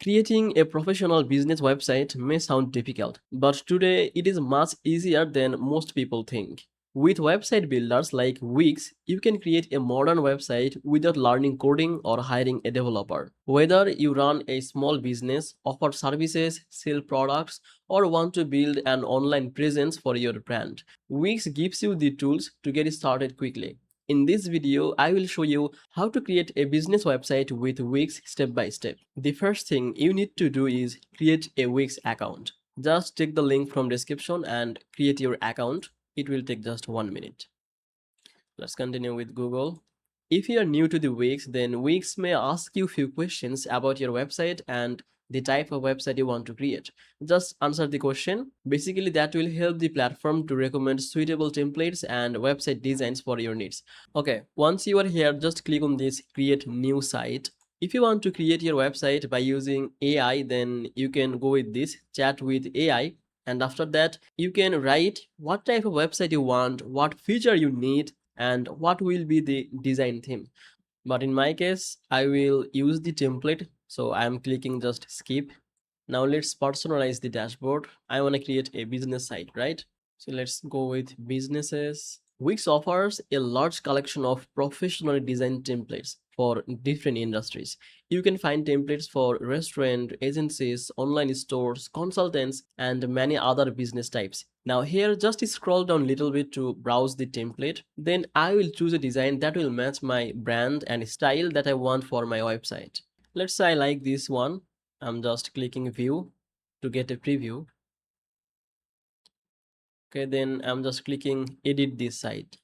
Creating a professional business website may sound difficult, but today it is much easier than most people think. With website builders like Wix, you can create a modern website without learning coding or hiring a developer. Whether you run a small business, offer services, sell products, or want to build an online presence for your brand, Wix gives you the tools to get started quickly. In this video, I will show you how to create a business website with Wix step by step. The first thing you need to do is create a Wix account. Just take the link from description and create your account. It will take just 1 minute. Let's continue with Google. If you are new to the Wix, then Wix may ask you few questions about your website and the type of website you want to create. Just answer the question. Basically, that will help the platform to recommend suitable templates and website designs for your needs. Okay, once you are here, just click on this create new site. If you want to create your website by using AI, then you can go with this chat with AI. And after that, you can write what type of website you want, what feature you need, and what will be the design theme. But in my case, I will use the template, so I am clicking just skip. Now let's personalize the dashboard. I want to create a business site, right? So let's go with businesses. Wix offers a large collection of professionally designed templates for different industries. You can find templates for restaurant, agencies, online stores, consultants, and many other business types. Now here, just scroll down a little bit to browse the template. Then I will choose a design that will match my brand and style that I want for my website. Let's say I like this one. I'm just clicking view to get a preview. Okay, then I'm just clicking edit this site.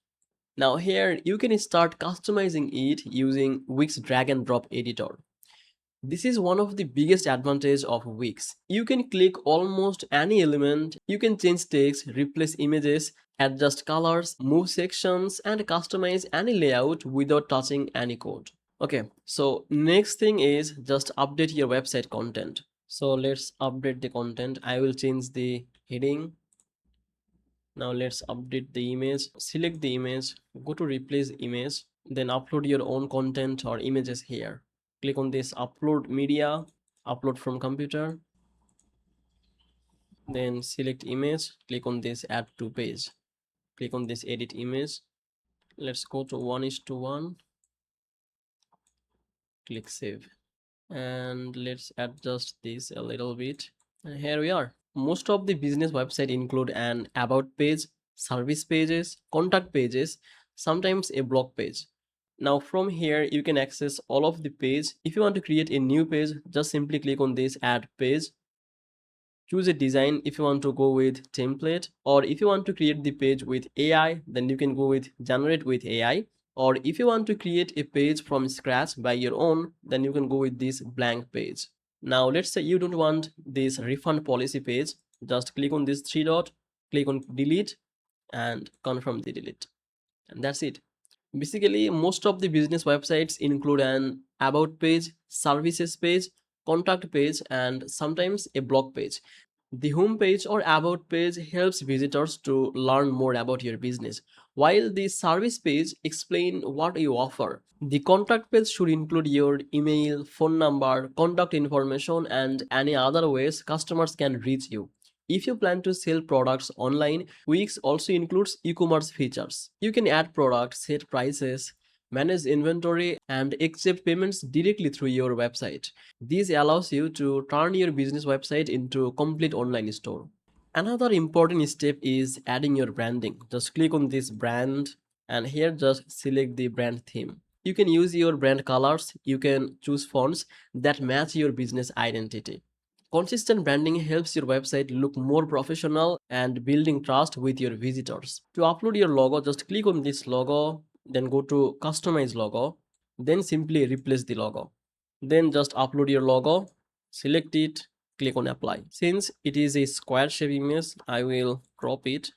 Now here you can start customizing it using Wix drag and drop editor. This is one of the biggest advantage of Wix. You can click almost any element, you can change text, replace images, adjust colors, move sections, and customize any layout without touching any code. Okay, so next thing is just update your website content. So let's update the content. I will change the heading. Now let's update the image. Select the image, go to replace image, then upload your own content or images here. Click on this upload media, upload from computer, then select image, click on this add to page, click on this edit image. Let's go to 1:1, click save, and let's adjust this a little bit. And here we are. Most of the business website include an about page, service pages, contact pages, sometimes a blog page. Now from here you can access all of the page. If you want to create a new page, just simply click on this add page. Choose a design if you want to go with template, or if you want to create the page with AI, then you can go with generate with AI. Or if you want to create a page from scratch by your own, then you can go with this blank page. Now let's say you don't want this refund policy page. Just click on this three dot, click on delete, and confirm the delete. And that's it. Basically, most of the business websites include an about page, services page, contact page, and sometimes a blog page. The home page or about page helps visitors to learn more about your business, while the service page explain what you offer. The contact page should include your email, phone number, contact information, and any other ways customers can reach you. If you plan to sell products online, Wix also includes e-commerce features. You can add products, set prices, manage inventory, and accept payments directly through your website. This allows you to turn your business website into a complete online store. Another important step is adding your branding. Just click on this brand and here just select the brand theme. You can use your brand colors, you can choose fonts that match your business identity. Consistent branding helps your website look more professional and building trust with your visitors. To upload your logo, just click on this logo, then go to customize logo, then simply replace the logo. Then just upload your logo, select it, click on apply. Since it is a square shape image, I will crop it.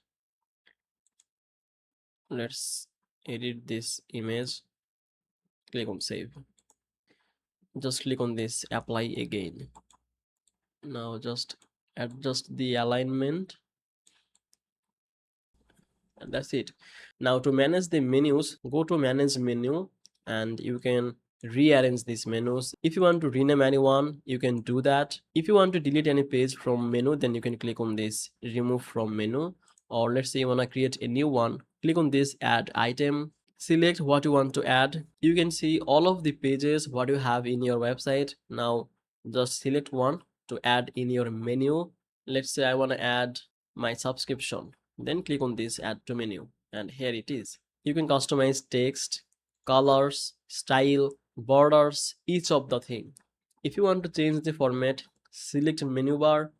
Let's edit this image, click on save. Just click on this apply again. Now just adjust the alignment, and that's it. Now to manage the menus, go to manage menu and you can rearrange these menus. If you want to rename anyone, you can do that. If you want to delete any page from menu, then you can click on this remove from menu. Or let's say you want to create a new one, click on this add item, select what you want to add. You can see all of the pages what you have in your website. Now just select one to add in your menu. Let's say I want to add my subscription, then click on this add to menu, and here it is. You can customize text, colors, style, borders, each of the thing. If you want to change the format, select menu bar,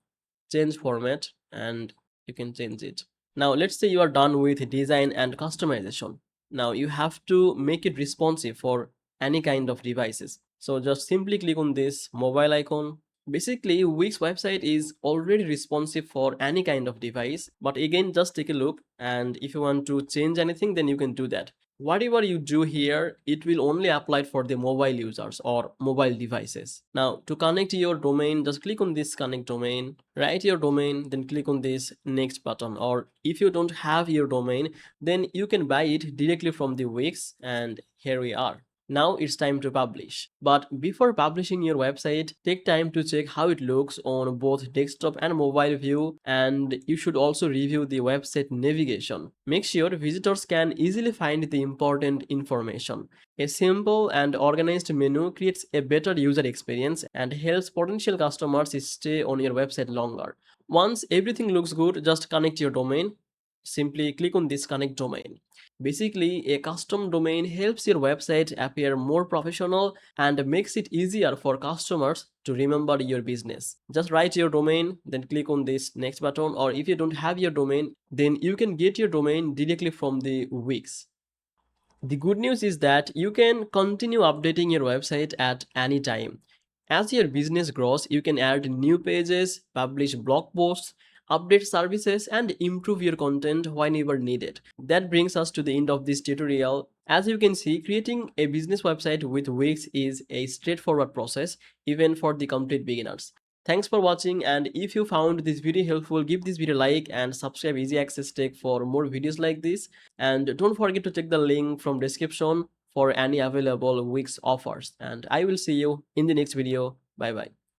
change format, and you can change it. Now let's say you are done with design and customization. Now you have to make it responsive for any kind of devices. So just simply click on this mobile icon. Basically, Wix website is already responsive for any kind of device, but again, just take a look, and if you want to change anything, then you can do that. Whatever you do here, it will only apply for the mobile users or mobile devices. Now to connect your domain, just click on this connect domain, write your domain, then click on this next button. Or if you don't have your domain, then you can buy it directly from the Wix, and here we are. Now it's time to publish. But before publishing your website, take time to check how it looks on both desktop and mobile view, and you should also review the website navigation. Make sure visitors can easily find the important information. A simple and organized menu creates a better user experience and helps potential customers stay on your website longer. Once everything looks good, just connect your domain. Simply click on this connect domain. Basically, a custom domain helps your website appear more professional and makes it easier for customers to remember your business. Just write your domain, then click on this next button, or if you don't have your domain, then you can get your domain directly from the Wix. The good news is that you can continue updating your website at any time. As your business grows, you can add new pages, publish blog posts, update services, and improve your content whenever needed. That brings us to the end of this tutorial. As you can see, creating a business website with Wix is a straightforward process, even for the complete beginners. Thanks for watching, and if you found this video helpful, give this video a like and subscribe Easy Access Tech for more videos like this. And don't forget to check the link from description for any available Wix offers. And I will see you in the next video. Bye bye.